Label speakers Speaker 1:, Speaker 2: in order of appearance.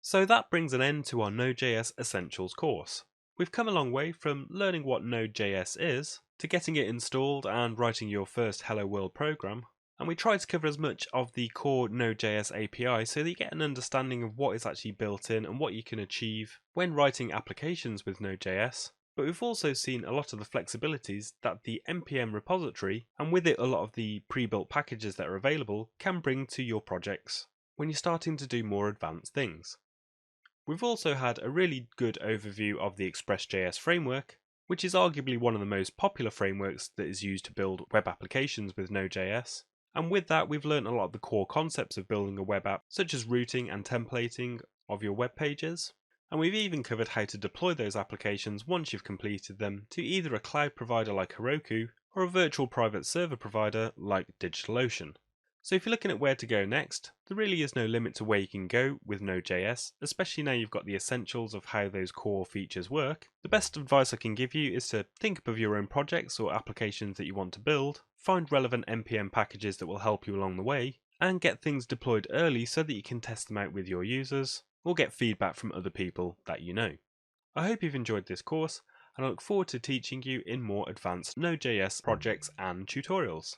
Speaker 1: So that brings an end to our Node.js Essentials course. We've come a long way from learning what Node.js is, to getting it installed and writing your first Hello World program, and we tried to cover as much of the core Node.js API so that you get an understanding of what is actually built in and what you can achieve when writing applications with Node.js. But we've also seen a lot of the flexibilities that the npm repository, and with it a lot of the pre-built packages that are available, can bring to your projects when you're starting to do more advanced things. We've also had a really good overview of the Express.js framework, which is arguably one of the most popular frameworks that is used to build web applications with Node.js. And with that, we've learned a lot of the core concepts of building a web app, such as routing and templating of your web pages. And we've even covered how to deploy those applications once you've completed them to either a cloud provider like Heroku or a virtual private server provider like DigitalOcean. So if you're looking at where to go next, there really is no limit to where you can go with Node.js, especially now you've got the essentials of how those core features work. The best advice I can give you is to think of your own projects or applications that you want to build, find relevant npm packages that will help you along the way, and get things deployed early so that you can test them out with your users, or get feedback from other people that you know. I hope you've enjoyed this course, and I look forward to teaching you in more advanced Node.js projects and tutorials.